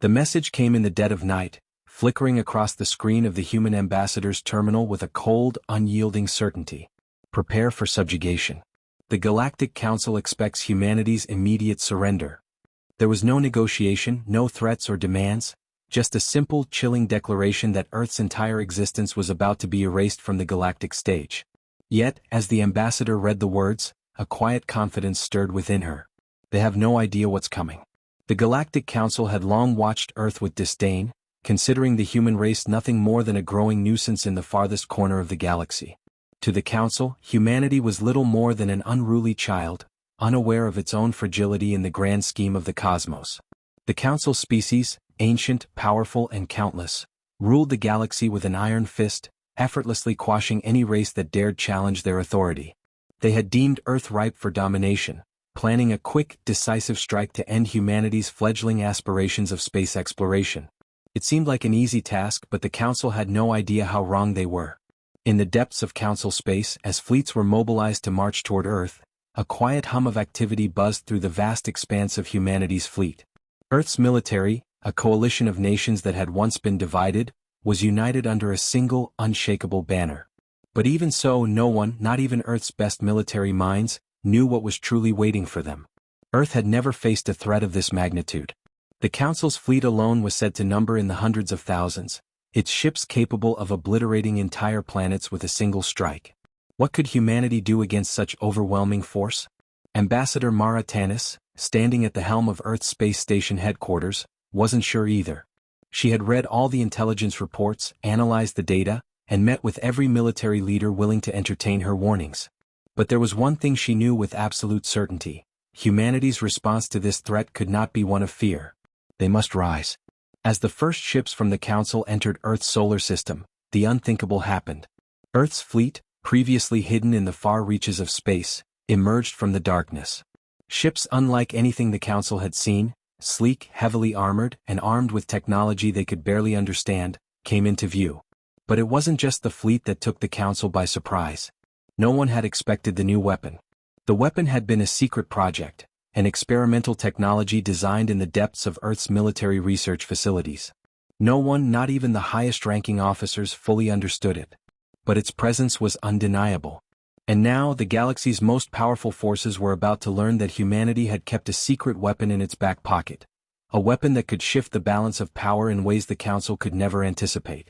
The message came in the dead of night, flickering across the screen of the human ambassador's terminal with a cold, unyielding certainty. Prepare for subjugation. The Galactic Council expects humanity's immediate surrender. There was no negotiation, no threats or demands, just a simple, chilling declaration that Earth's entire existence was about to be erased from the galactic stage. Yet, as the ambassador read the words, a quiet confidence stirred within her. They have no idea what's coming. The Galactic Council had long watched Earth with disdain, considering the human race nothing more than a growing nuisance in the farthest corner of the galaxy. To the Council, humanity was little more than an unruly child, unaware of its own fragility in the grand scheme of the cosmos. The Council species, ancient, powerful and countless, ruled the galaxy with an iron fist, effortlessly quashing any race that dared challenge their authority. They had deemed Earth ripe for domination, planning a quick, decisive strike to end humanity's fledgling aspirations of space exploration. It seemed like an easy task, but the Council had no idea how wrong they were. In the depths of Council space, as fleets were mobilized to march toward Earth, a quiet hum of activity buzzed through the vast expanse of humanity's fleet. Earth's military, a coalition of nations that had once been divided, was united under a single, unshakable banner. But even so, no one, not even Earth's best military minds, knew what was truly waiting for them. Earth had never faced a threat of this magnitude. The Council's fleet alone was said to number in the hundreds of thousands, its ships capable of obliterating entire planets with a single strike. What could humanity do against such overwhelming force? Ambassador Mara Tanis, standing at the helm of Earth's space station headquarters, wasn't sure either. She had read all the intelligence reports, analyzed the data, and met with every military leader willing to entertain her warnings. But there was one thing she knew with absolute certainty: humanity's response to this threat could not be one of fear. They must rise. As the first ships from the Council entered Earth's solar system, the unthinkable happened. Earth's fleet, previously hidden in the far reaches of space, emerged from the darkness. Ships unlike anything the Council had seen, sleek, heavily armored, and armed with technology they could barely understand, came into view. But it wasn't just the fleet that took the Council by surprise. No one had expected the new weapon. The weapon had been a secret project, an experimental technology designed in the depths of Earth's military research facilities. No one, not even the highest-ranking officers, fully understood it. But its presence was undeniable. And now, the galaxy's most powerful forces were about to learn that humanity had kept a secret weapon in its back pocket. A weapon that could shift the balance of power in ways the Council could never anticipate.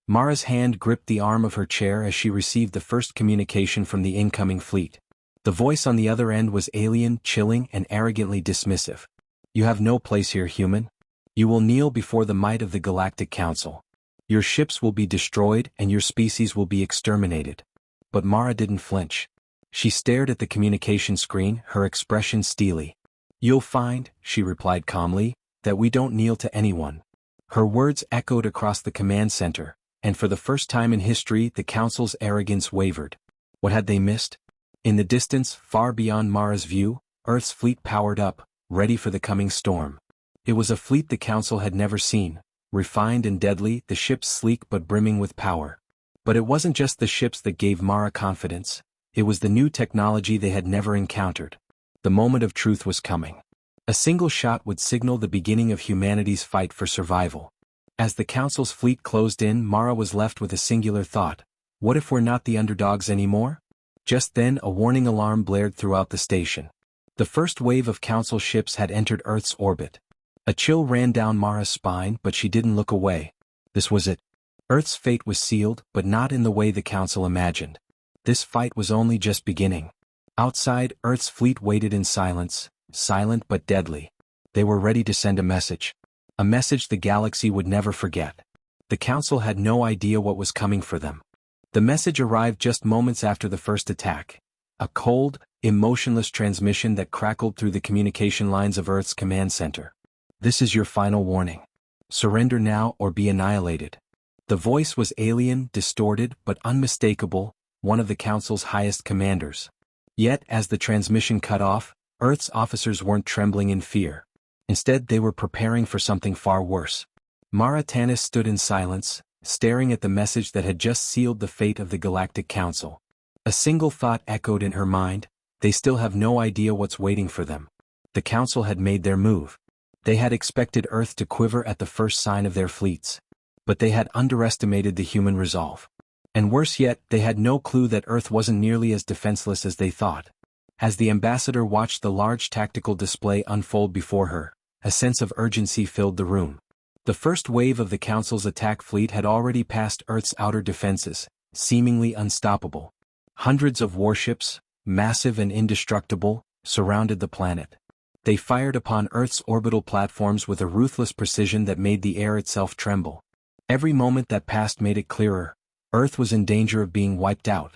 Mara's hand gripped the arm of her chair as she received the first communication from the incoming fleet. The voice on the other end was alien, chilling, and arrogantly dismissive. "You have no place here, human. You will kneel before the might of the Galactic Council. Your ships will be destroyed and your species will be exterminated." But Mara didn't flinch. She stared at the communication screen, her expression steely. "You'll find," she replied calmly, "that we don't kneel to anyone." Her words echoed across the command center, and for the first time in history the Council's arrogance wavered. What had they missed? In the distance, far beyond Mara's view, Earth's fleet powered up, ready for the coming storm. It was a fleet the Council had never seen, refined and deadly, the ships sleek but brimming with power. But it wasn't just the ships that gave Mara confidence, it was the new technology they had never encountered. The moment of truth was coming. A single shot would signal the beginning of humanity's fight for survival. As the Council's fleet closed in, Mara was left with a singular thought: what if we're not the underdogs anymore? Just then, a warning alarm blared throughout the station. The first wave of Council ships had entered Earth's orbit. A chill ran down Mara's spine, but she didn't look away. This was it. Earth's fate was sealed, but not in the way the Council imagined. This fight was only just beginning. Outside, Earth's fleet waited in silence, silent but deadly. They were ready to send a message. A message the galaxy would never forget. The Council had no idea what was coming for them. The message arrived just moments after the first attack. A cold, emotionless transmission that crackled through the communication lines of Earth's command center. "This is your final warning. Surrender now or be annihilated." The voice was alien, distorted, but unmistakable, one of the Council's highest commanders. Yet, as the transmission cut off, Earth's officers weren't trembling in fear. Instead, they were preparing for something far worse. Mara Tanis stood in silence, staring at the message that had just sealed the fate of the Galactic Council. A single thought echoed in her mind: they still have no idea what's waiting for them. The Council had made their move. They had expected Earth to quiver at the first sign of their fleets. But they had underestimated the human resolve. And worse yet, they had no clue that Earth wasn't nearly as defenseless as they thought. As the ambassador watched the large tactical display unfold before her, a sense of urgency filled the room. The first wave of the Council's attack fleet had already passed Earth's outer defenses, seemingly unstoppable. Hundreds of warships, massive and indestructible, surrounded the planet. They fired upon Earth's orbital platforms with a ruthless precision that made the air itself tremble. Every moment that passed made it clearer: Earth was in danger of being wiped out.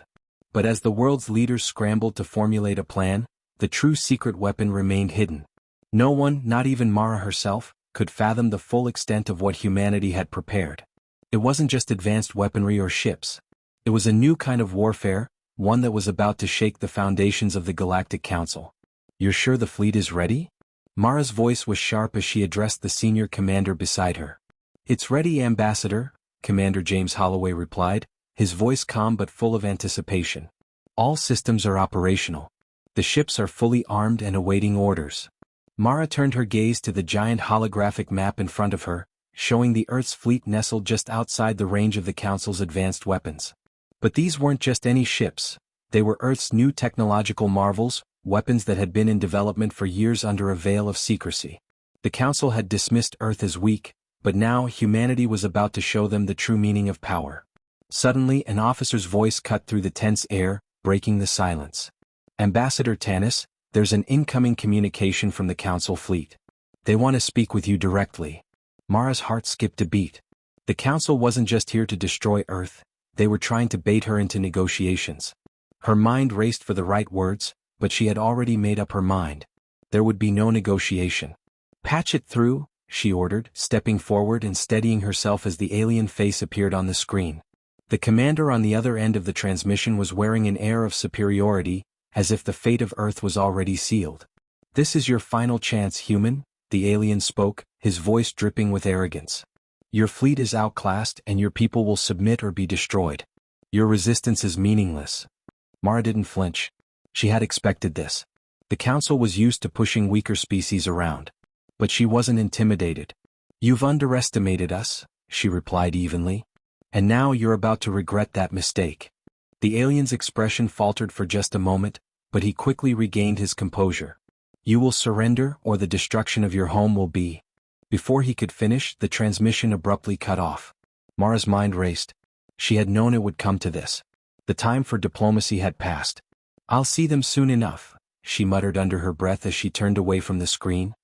But as the world's leaders scrambled to formulate a plan, the true secret weapon remained hidden. No one, not even Mara herself, could fathom the full extent of what humanity had prepared. It wasn't just advanced weaponry or ships. It was a new kind of warfare, one that was about to shake the foundations of the Galactic Council. "You're sure the fleet is ready?" Mara's voice was sharp as she addressed the senior commander beside her. "It's ready, Ambassador," Commander James Holloway replied, his voice calm but full of anticipation. "All systems are operational. The ships are fully armed and awaiting orders." Mara turned her gaze to the giant holographic map in front of her, showing the Earth's fleet nestled just outside the range of the Council's advanced weapons. But these weren't just any ships. They were Earth's new technological marvels, weapons that had been in development for years under a veil of secrecy. The Council had dismissed Earth as weak, but now humanity was about to show them the true meaning of power. Suddenly, an officer's voice cut through the tense air, breaking the silence. "Ambassador Tanis, there's an incoming communication from the Council fleet. They want to speak with you directly." Mara's heart skipped a beat. The Council wasn't just here to destroy Earth, they were trying to bait her into negotiations. Her mind raced for the right words, but she had already made up her mind. There would be no negotiation. "Patch it through," she ordered, stepping forward and steadying herself as the alien face appeared on the screen. The commander on the other end of the transmission was wearing an air of superiority, as if the fate of Earth was already sealed. "This is your final chance, human," the alien spoke, his voice dripping with arrogance. "Your fleet is outclassed and your people will submit or be destroyed. Your resistance is meaningless." Mara didn't flinch. She had expected this. The Council was used to pushing weaker species around. But she wasn't intimidated. "You've underestimated us," she replied evenly. "And now you're about to regret that mistake." The alien's expression faltered for just a moment, but he quickly regained his composure. "You will surrender or the destruction of your home will be." Before he could finish, the transmission abruptly cut off. Mara's mind raced. She had known it would come to this. The time for diplomacy had passed. "I'll see them soon enough," she muttered under her breath as she turned away from the screen.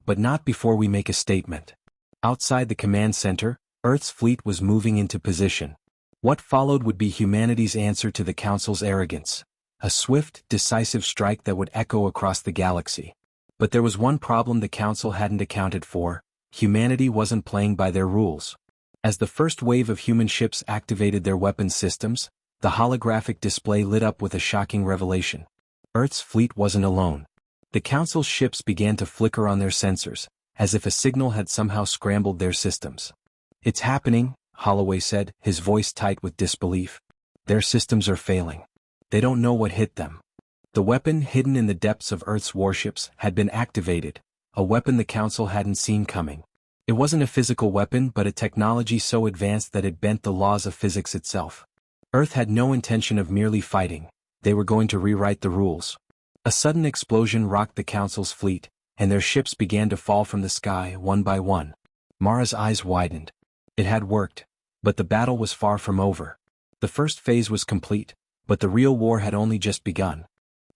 "But not before we make a statement." Outside the command center, Earth's fleet was moving into position. What followed would be humanity's answer to the Council's arrogance. A swift, decisive strike that would echo across the galaxy. But there was one problem the Council hadn't accounted for: humanity wasn't playing by their rules. As the first wave of human ships activated their weapons systems, the holographic display lit up with a shocking revelation. Earth's fleet wasn't alone. The Council's ships began to flicker on their sensors, as if a signal had somehow scrambled their systems. "It's happening," Holloway said, his voice tight with disbelief. "Their systems are failing. They don't know what hit them." The weapon hidden in the depths of Earth's warships had been activated, a weapon the Council hadn't seen coming. It wasn't a physical weapon but a technology so advanced that it bent the laws of physics itself. Earth had no intention of merely fighting, they were going to rewrite the rules. A sudden explosion rocked the Council's fleet, and their ships began to fall from the sky one by one. Mara's eyes widened. It had worked, but the battle was far from over. The first phase was complete, but the real war had only just begun.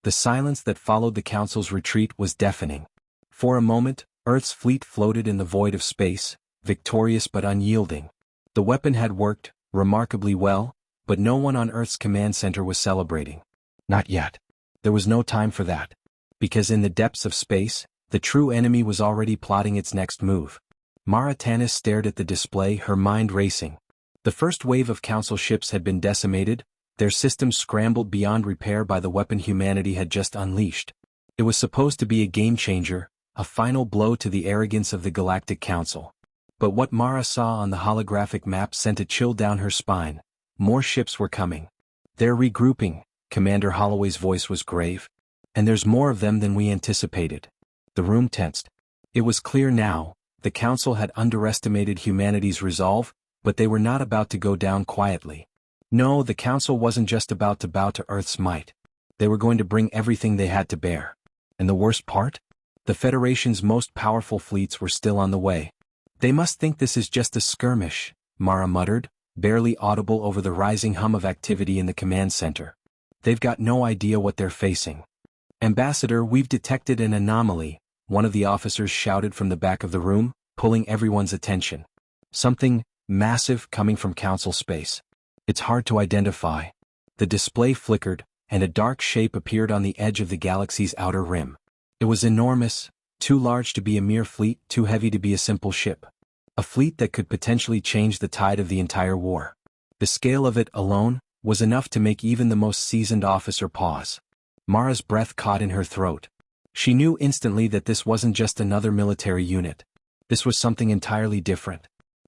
The silence that followed the Council's retreat was deafening. For a moment, Earth's fleet floated in the void of space, victorious but unyielding. The weapon had worked, remarkably well, but no one on Earth's command center was celebrating. Not yet. There was no time for that. Because in the depths of space, the true enemy was already plotting its next move. Mara Tanis stared at the display, her mind racing. The first wave of Council ships had been decimated, their systems scrambled beyond repair by the weapon humanity had just unleashed. It was supposed to be a game-changer, a final blow to the arrogance of the Galactic Council. But what Mara saw on the holographic map sent a chill down her spine. More ships were coming. "They're regrouping," Commander Holloway's voice was grave. "And there's more of them than we anticipated." The room tensed. It was clear now, the Council had underestimated humanity's resolve, but they were not about to go down quietly. No, the Council wasn't just about to bow to Earth's might. They were going to bring everything they had to bear. And the worst part? The Federation's most powerful fleets were still on the way. They must think this is just a skirmish, Mara muttered, barely audible over the rising hum of activity in the command center. They've got no idea what they're facing. Ambassador, we've detected an anomaly, one of the officers shouted from the back of the room, pulling everyone's attention. Something massive coming from Council space. It's hard to identify. The display flickered, and a dark shape appeared on the edge of the galaxy's outer rim. It was enormous, too large to be a mere fleet, too heavy to be a simple ship. A fleet that could potentially change the tide of the entire war. The scale of it alone was enough to make even the most seasoned officer pause. Mara's breath caught in her throat. She knew instantly that this wasn't just another military unit. This was something entirely different.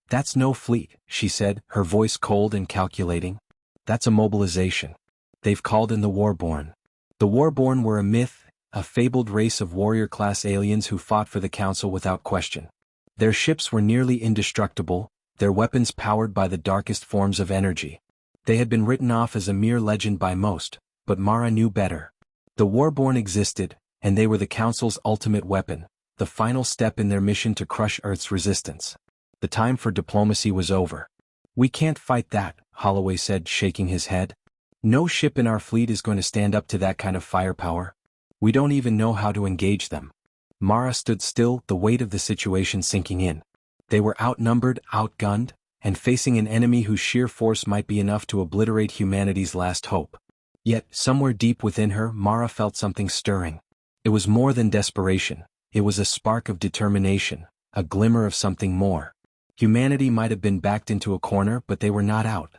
That's no fleet, she said, her voice cold and calculating. That's a mobilization. They've called in the Warborn. The Warborn were a myth, a fabled race of warrior-class aliens who fought for the Council without question. Their ships were nearly indestructible, their weapons powered by the darkest forms of energy. They had been written off as a mere legend by most, but Mara knew better. The Warborn existed, and they were the Council's ultimate weapon, the final step in their mission to crush Earth's resistance. The time for diplomacy was over. We can't fight that, Holloway said, shaking his head. No ship in our fleet is going to stand up to that kind of firepower. We don't even know how to engage them. Mara stood still, the weight of the situation sinking in. They were outnumbered, outgunned, and facing an enemy whose sheer force might be enough to obliterate humanity's last hope. Yet, somewhere deep within her, Mara felt something stirring. It was more than desperation. It was a spark of determination, a glimmer of something more. Humanity might have been backed into a corner, but they were not out.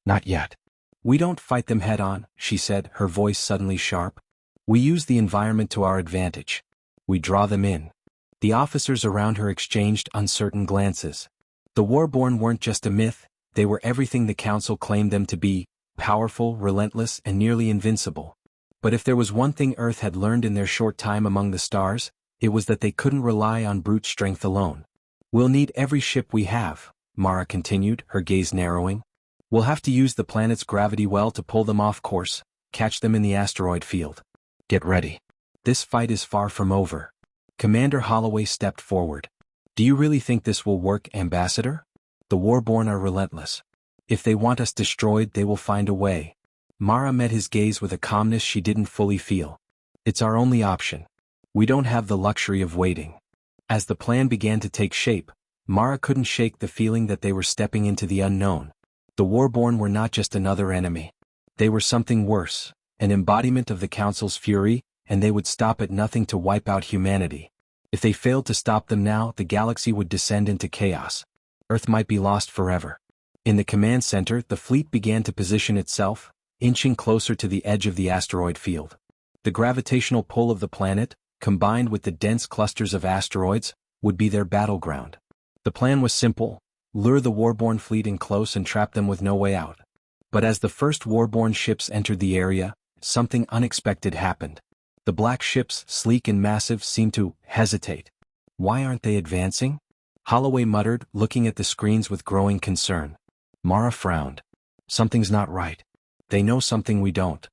Not yet. We don't fight them head-on, she said, her voice suddenly sharp. We use the environment to our advantage. We draw them in. The officers around her exchanged uncertain glances. The Warborn weren't just a myth, they were everything the Council claimed them to be, powerful, relentless, and nearly invincible. But if there was one thing Earth had learned in their short time among the stars, it was that they couldn't rely on brute strength alone. We'll need every ship we have, Mara continued, her gaze narrowing. We'll have to use the planet's gravity well to pull them off course, catch them in the asteroid field. Get ready. This fight is far from over. Commander Holloway stepped forward. Do you really think this will work, Ambassador? The Warborn are relentless. If they want us destroyed, they will find a way. Mara met his gaze with a calmness she didn't fully feel. It's our only option. We don't have the luxury of waiting. As the plan began to take shape, Mara couldn't shake the feeling that they were stepping into the unknown. The Warborn were not just another enemy. They were something worse, an embodiment of the Council's fury, and they would stop at nothing to wipe out humanity. If they failed to stop them now, the galaxy would descend into chaos. Earth might be lost forever. In the command center, the fleet began to position itself, inching closer to the edge of the asteroid field. The gravitational pull of the planet, combined with the dense clusters of asteroids, would be their battleground. The plan was simple: lure the Warborn fleet in close and trap them with no way out. But as the first Warborn ships entered the area, something unexpected happened. The black ships, sleek and massive, seemed to hesitate. Why aren't they advancing? Holloway muttered, looking at the screens with growing concern. Mara frowned. Something's not right. They know something we don't.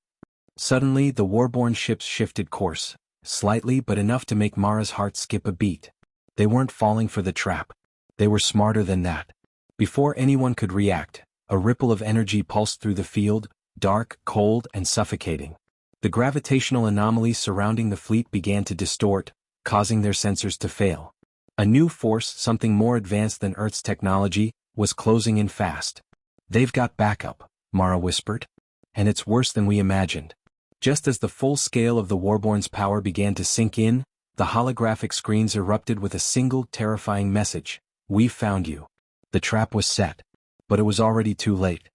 Suddenly, the Warborn ships shifted course, slightly but enough to make Mara's heart skip a beat. They weren't falling for the trap. They were smarter than that. Before anyone could react, a ripple of energy pulsed through the field, dark, cold, and suffocating. The gravitational anomalies surrounding the fleet began to distort, causing their sensors to fail. A new force, something more advanced than Earth's technology, was closing in fast. They've got backup, Mara whispered. And it's worse than we imagined. Just as the full scale of the Warborn's power began to sink in, the holographic screens erupted with a single terrifying message: "We've found you." The trap was set. But it was already too late.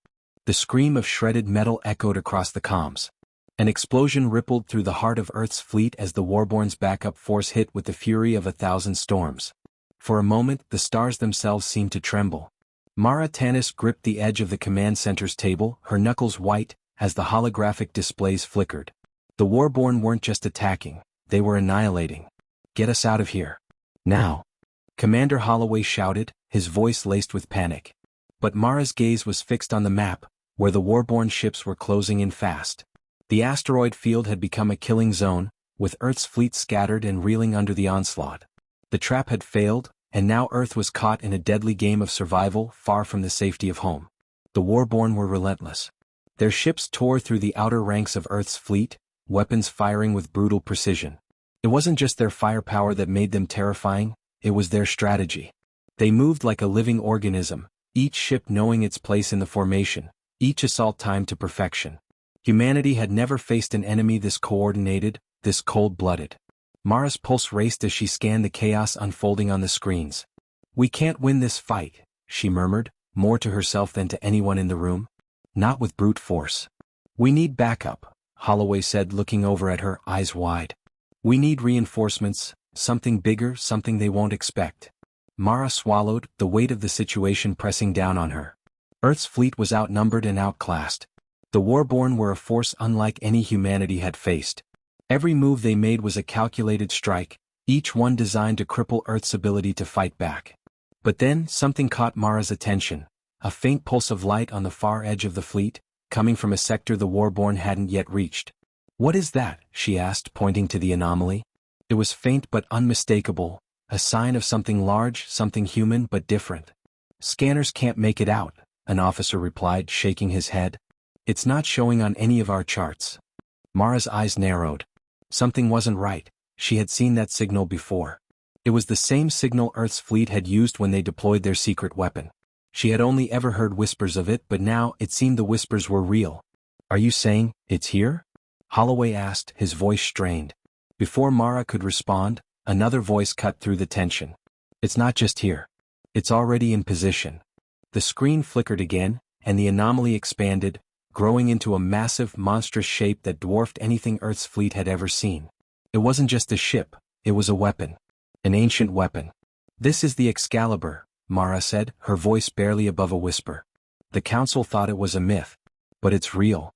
The scream of shredded metal echoed across the comms. An explosion rippled through the heart of Earth's fleet as the Warborn's backup force hit with the fury of 1,000 storms. For a moment, the stars themselves seemed to tremble. Mara Tanis gripped the edge of the command center's table, her knuckles white, as the holographic displays flickered. The Warborn weren't just attacking, they were annihilating. Get us out of here. Now! Commander Holloway shouted, his voice laced with panic. But Mara's gaze was fixed on the map, where the warborn ships were closing in fast. The asteroid field had become a killing zone, with Earth's fleet scattered and reeling under the onslaught. The trap had failed, and now Earth was caught in a deadly game of survival far from the safety of home. The warborn were relentless. Their ships tore through the outer ranks of Earth's fleet, weapons firing with brutal precision. It wasn't just their firepower that made them terrifying, it was their strategy. They moved like a living organism, each ship knowing its place in the formation, each assault timed to perfection. Humanity had never faced an enemy this coordinated, this cold-blooded. Mara's pulse raced as she scanned the chaos unfolding on the screens. "We can't win this fight," she murmured, more to herself than to anyone in the room. "Not with brute force." "We need backup," Holloway said, looking over at her, eyes wide. "We need reinforcements, something bigger, something they won't expect." Mara swallowed, the weight of the situation pressing down on her. Earth's fleet was outnumbered and outclassed. The warborn were a force unlike any humanity had faced. Every move they made was a calculated strike, each one designed to cripple Earth's ability to fight back. But then, something caught Mara's attention, a faint pulse of light on the far edge of the fleet, coming from a sector the warborn hadn't yet reached. "What is that?" she asked, pointing to the anomaly. It was faint but unmistakable, a sign of something large, something human but different. "Scanners can't make it out," an officer replied, shaking his head. "It's not showing on any of our charts." Mara's eyes narrowed. Something wasn't right, she had seen that signal before. It was the same signal Earth's fleet had used when they deployed their secret weapon. She had only ever heard whispers of it, but now it seemed the whispers were real. "Are you saying, it's here?" Holloway asked, his voice strained. Before Mara could respond, another voice cut through the tension. "It's not just here. It's already in position." The screen flickered again, and the anomaly expanded, growing into a massive, monstrous shape that dwarfed anything Earth's fleet had ever seen. It wasn't just a ship, it was a weapon. An ancient weapon. "This is the Excalibur," Mara said, her voice barely above a whisper. "The Council thought it was a myth. But it's real.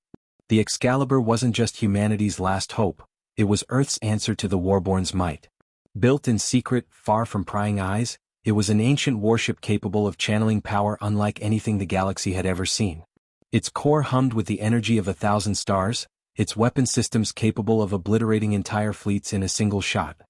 The Excalibur wasn't just humanity's last hope, it was Earth's answer to the warborn's might. Built in secret, far from prying eyes, it was an ancient warship capable of channeling power unlike anything the galaxy had ever seen. Its core hummed with the energy of 1,000 stars, its weapon systems capable of obliterating entire fleets in a single shot.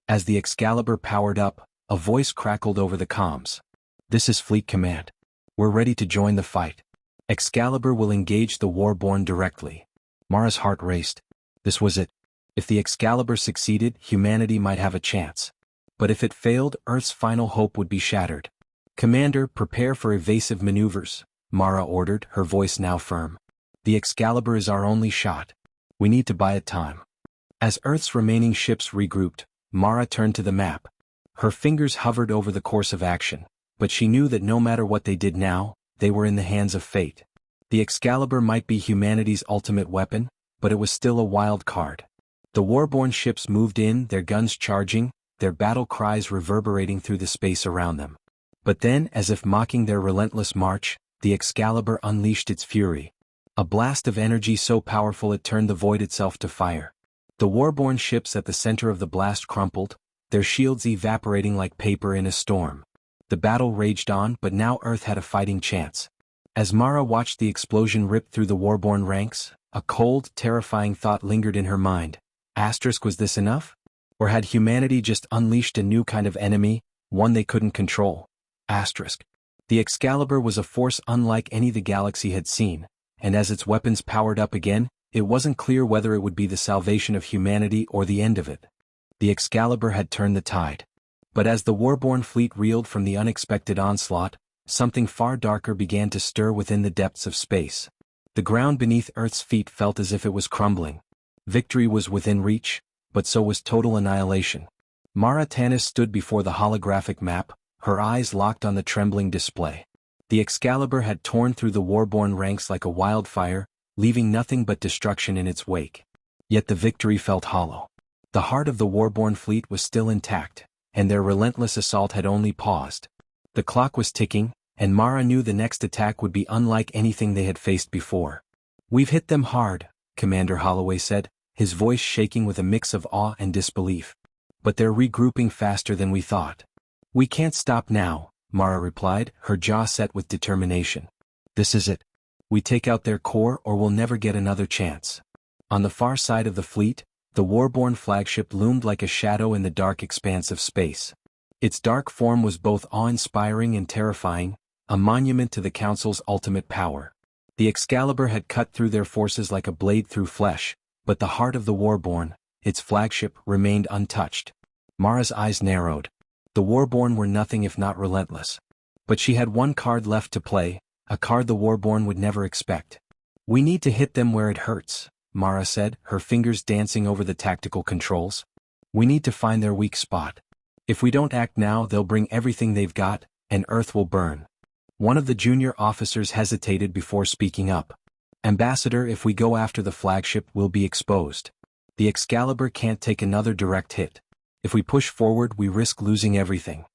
As the Excalibur powered up, a voice crackled over the comms. "This is Fleet Command. We're ready to join the fight. Excalibur will engage the warborn directly." Mara's heart raced. This was it. If the Excalibur succeeded, humanity might have a chance. But if it failed, Earth's final hope would be shattered. "Commander, prepare for evasive maneuvers," Mara ordered, her voice now firm. "The Excalibur is our only shot. We need to buy it time." As Earth's remaining ships regrouped, Mara turned to the map. Her fingers hovered over the course of action, but she knew that no matter what they did now, they were in the hands of fate. The Excalibur might be humanity's ultimate weapon, but it was still a wild card. The warborn ships moved in, their guns charging, their battle cries reverberating through the space around them. But then, as if mocking their relentless march, the Excalibur unleashed its fury. A blast of energy so powerful it turned the void itself to fire. The warborn ships at the center of the blast crumpled, their shields evaporating like paper in a storm. The battle raged on, but now Earth had a fighting chance. As Mara watched the explosion rip through the warborn ranks, a cold, terrifying thought lingered in her mind. Was this enough? Or had humanity just unleashed a new kind of enemy, one they couldn't control? The Excalibur was a force unlike any the galaxy had seen, and as its weapons powered up again, it wasn't clear whether it would be the salvation of humanity or the end of it. The Excalibur had turned the tide. But as the warborn fleet reeled from the unexpected onslaught, something far darker began to stir within the depths of space. The ground beneath Earth's feet felt as if it was crumbling. Victory was within reach, but so was total annihilation. Mara Tanis stood before the holographic map, her eyes locked on the trembling display. The Excalibur had torn through the warborn ranks like a wildfire, leaving nothing but destruction in its wake. Yet the victory felt hollow. The heart of the warborn fleet was still intact, and their relentless assault had only paused. The clock was ticking, and Mara knew the next attack would be unlike anything they had faced before. "We've hit them hard," Commander Holloway said, his voice shaking with a mix of awe and disbelief. but they're regrouping faster than we thought. We can't stop now, Mara replied, her jaw set with determination. This is it. We take out their core or we'll never get another chance. On the far side of the fleet, the war-born flagship loomed like a shadow in the dark expanse of space. Its dark form was both awe-inspiring and terrifying, a monument to the Council's ultimate power. The Excalibur had cut through their forces like a blade through flesh, but the heart of the war-born, its flagship, remained untouched. Mara's eyes narrowed. The war-born were nothing if not relentless. But she had one card left to play, a card the war-born would never expect. We need to hit them where it hurts, Mara said, her fingers dancing over the tactical controls. We need to find their weak spot. If we don't act now, they'll bring everything they've got, and Earth will burn. One of the junior officers hesitated before speaking up. Ambassador, if we go after the flagship, we'll be exposed. The Excalibur can't take another direct hit. If we push forward, we risk losing everything.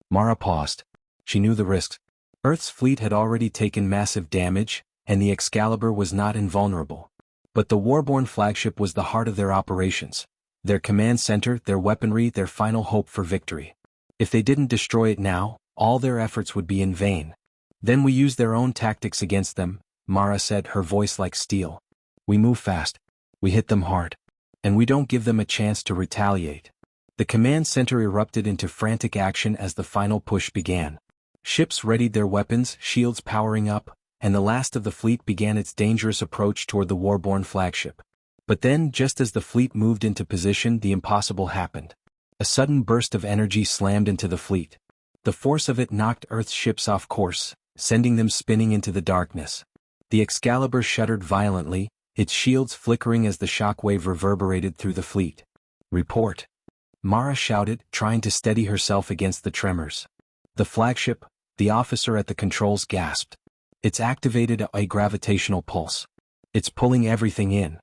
Mara paused. She knew the risks. Earth's fleet had already taken massive damage, and the Excalibur was not invulnerable. But the war-born flagship was the heart of their operations. Their command center, their weaponry, their final hope for victory. If they didn't destroy it now, all their efforts would be in vain. Then we use their own tactics against them, Mara said, her voice like steel. We move fast. We hit them hard. And we don't give them a chance to retaliate. The command center erupted into frantic action as the final push began. Ships readied their weapons, shields powering up, and the last of the fleet began its dangerous approach toward the war-born flagship. But then, just as the fleet moved into position, the impossible happened. A sudden burst of energy slammed into the fleet. The force of it knocked Earth's ships off course, sending them spinning into the darkness. The Excalibur shuddered violently, its shields flickering as the shockwave reverberated through the fleet. Report. Mara shouted, trying to steady herself against the tremors. The flagship, the officer at the controls gasped. It's activated a gravitational pulse. It's pulling everything in.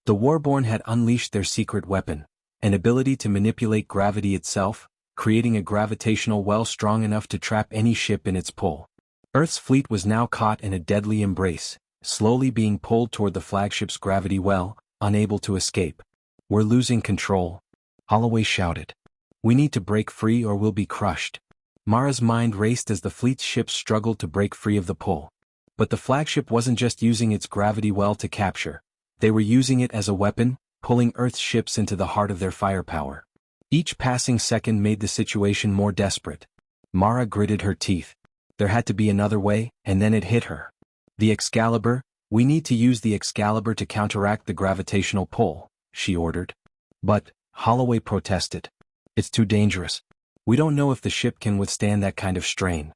The war-born had unleashed their secret weapon, an ability to manipulate gravity itself, creating a gravitational well strong enough to trap any ship in its pull. Earth's fleet was now caught in a deadly embrace, slowly being pulled toward the flagship's gravity well, unable to escape. We're losing control, Holloway shouted. We need to break free or we'll be crushed. Mara's mind raced as the fleet's ships struggled to break free of the pull. But the flagship wasn't just using its gravity well to capture. They were using it as a weapon, pulling Earth's ships into the heart of their firepower. Each passing second made the situation more desperate. Mara gritted her teeth. There had to be another way, and then it hit her. The Excalibur, we need to use the Excalibur to counteract the gravitational pull, she ordered. But, Holloway protested. It's too dangerous. We don't know if the ship can withstand that kind of strain.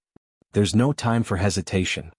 There's no time for hesitation.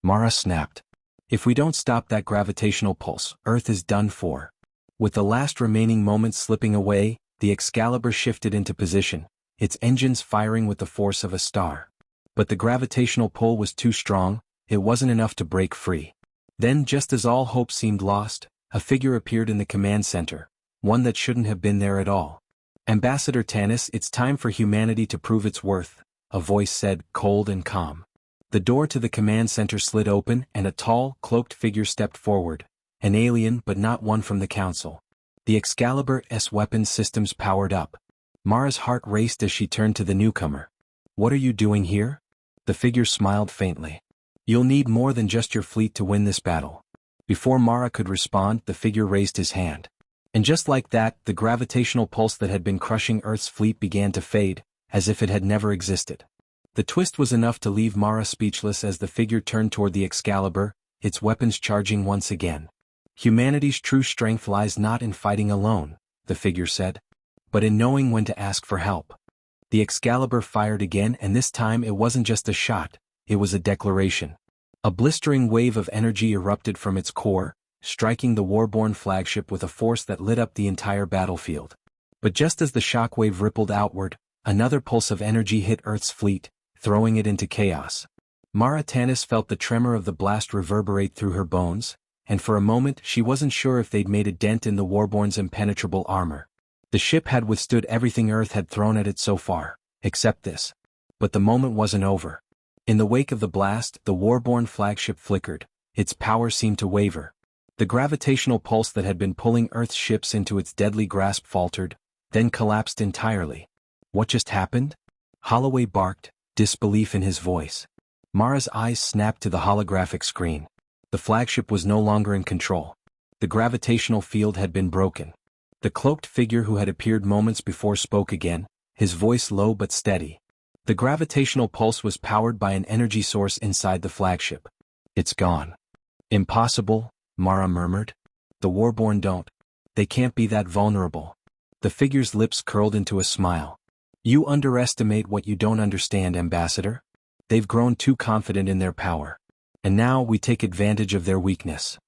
Mara snapped. If we don't stop that gravitational pulse, Earth is done for. With the last remaining moments slipping away, the Excalibur shifted into position, its engines firing with the force of a star. But the gravitational pull was too strong, it wasn't enough to break free. Then, just as all hope seemed lost, a figure appeared in the command center, one that shouldn't have been there at all. Ambassador Tanis, it's time for humanity to prove its worth, a voice said, cold and calm. The door to the command center slid open and a tall, cloaked figure stepped forward, an alien but not one from the Council. The Excalibur's weapon systems powered up. Mara's heart raced as she turned to the newcomer. What are you doing here? The figure smiled faintly. You'll need more than just your fleet to win this battle. Before Mara could respond, the figure raised his hand. And just like that, the gravitational pulse that had been crushing Earth's fleet began to fade, as if it had never existed. The twist was enough to leave Mara speechless as the figure turned toward the Excalibur, its weapons charging once again. Humanity's true strength lies not in fighting alone, the figure said, but in knowing when to ask for help. The Excalibur fired again, and this time it wasn't just a shot, it was a declaration. A blistering wave of energy erupted from its core, striking the war-born flagship with a force that lit up the entire battlefield. But just as the shockwave rippled outward, another pulse of energy hit Earth's fleet, throwing it into chaos. Mara Tanis felt the tremor of the blast reverberate through her bones, and for a moment she wasn't sure if they'd made a dent in the warborn's impenetrable armor. The ship had withstood everything Earth had thrown at it so far, except this. But the moment wasn't over. In the wake of the blast, the war-born flagship flickered, its power seemed to waver. The gravitational pulse that had been pulling Earth's ships into its deadly grasp faltered, then collapsed entirely. What just happened? Holloway barked, disbelief in his voice. Mara's eyes snapped to the holographic screen. The flagship was no longer in control. The gravitational field had been broken. The cloaked figure who had appeared moments before spoke again, his voice low but steady. The gravitational pulse was powered by an energy source inside the flagship. It's gone. Impossible, Mara murmured. The Warborn don't. They can't be that vulnerable. The figure's lips curled into a smile. You underestimate what you don't understand, Ambassador. They've grown too confident in their power. And now we take advantage of their weakness.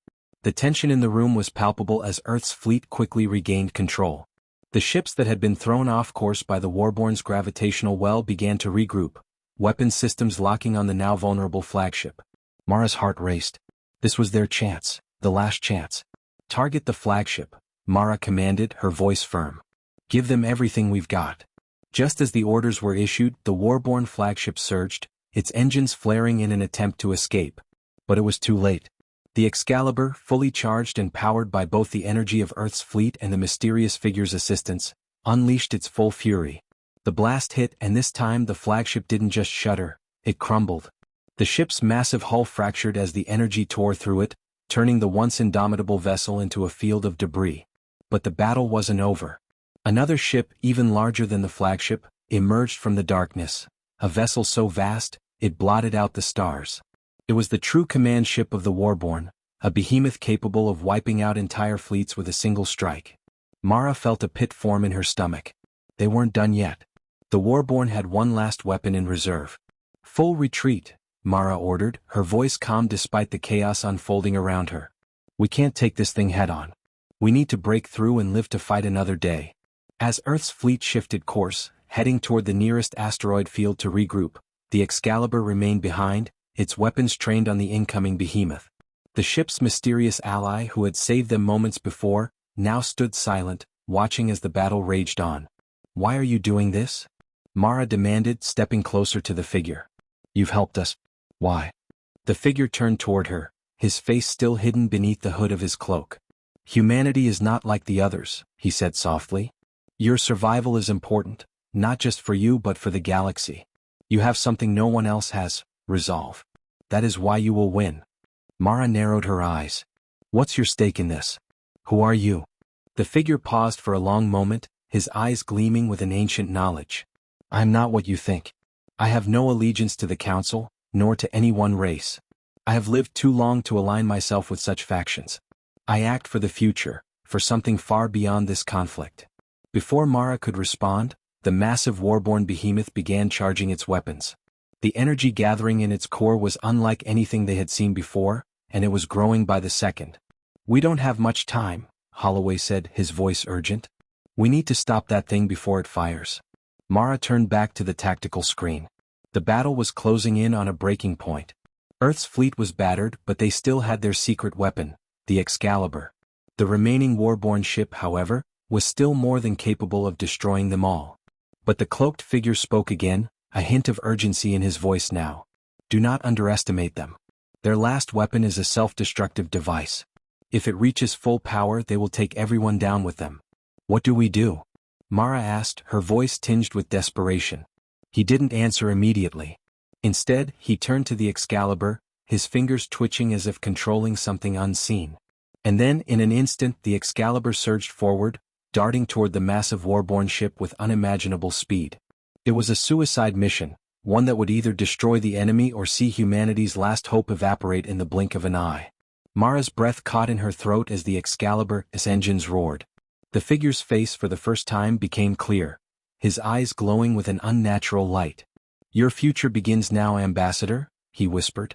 The tension in the room was palpable as Earth's fleet quickly regained control. The ships that had been thrown off course by the Warborn's gravitational well began to regroup, weapon systems locking on the now vulnerable flagship. Mara's heart raced. This was their chance, the last chance. Target the flagship, Mara commanded, her voice firm. Give them everything we've got. Just as the orders were issued, the Warborn flagship surged, its engines flaring in an attempt to escape. But it was too late. The Excalibur, fully charged and powered by both the energy of Earth's fleet and the mysterious figure's assistance, unleashed its full fury. The blast hit, and this time the flagship didn't just shudder, it crumbled. The ship's massive hull fractured as the energy tore through it, turning the once indomitable vessel into a field of debris. But the battle wasn't over. Another ship, even larger than the flagship, emerged from the darkness, a vessel so vast, it blotted out the stars. It was the true command ship of the Warborn, a behemoth capable of wiping out entire fleets with a single strike. Mara felt a pit form in her stomach. They weren't done yet. The Warborn had one last weapon in reserve. Full retreat, Mara ordered, her voice calm despite the chaos unfolding around her. We can't take this thing head-on. We need to break through and live to fight another day. As Earth's fleet shifted course, heading toward the nearest asteroid field to regroup, the Excalibur remained behind, its weapons trained on the incoming behemoth. The ship's mysterious ally who had saved them moments before, now stood silent, watching as the battle raged on. Why are you doing this? Mara demanded, stepping closer to the figure. You've helped us. Why? The figure turned toward her, his face still hidden beneath the hood of his cloak. Humanity is not like the others, he said softly. Your survival is important, not just for you but for the galaxy. You have something no one else has, resolve. That is why you will win. Mara narrowed her eyes. What's your stake in this? Who are you? The figure paused for a long moment, his eyes gleaming with an ancient knowledge. I am not what you think. I have no allegiance to the Council, nor to any one race. I have lived too long to align myself with such factions. I act for the future, for something far beyond this conflict. Before Mara could respond, the massive Warborn behemoth began charging its weapons. The energy gathering in its core was unlike anything they had seen before, and it was growing by the second. We don't have much time, Holloway said, his voice urgent. We need to stop that thing before it fires. Mara turned back to the tactical screen. The battle was closing in on a breaking point. Earth's fleet was battered, but they still had their secret weapon, the Excalibur. The remaining Warborn ship, however, was still more than capable of destroying them all. But the cloaked figure spoke again, a hint of urgency in his voice now. Do not underestimate them. Their last weapon is a self-destructive device. If it reaches full power, they will take everyone down with them. What do we do? Mara asked, her voice tinged with desperation. He didn't answer immediately. Instead, he turned to the Excalibur, his fingers twitching as if controlling something unseen. And then, in an instant, the Excalibur surged forward, darting toward the massive Warborn ship with unimaginable speed. It was a suicide mission, one that would either destroy the enemy or see humanity's last hope evaporate in the blink of an eye. Mara's breath caught in her throat as the Excalibur's engines roared. The figure's face for the first time became clear, his eyes glowing with an unnatural light. Your future begins now, Ambassador, he whispered.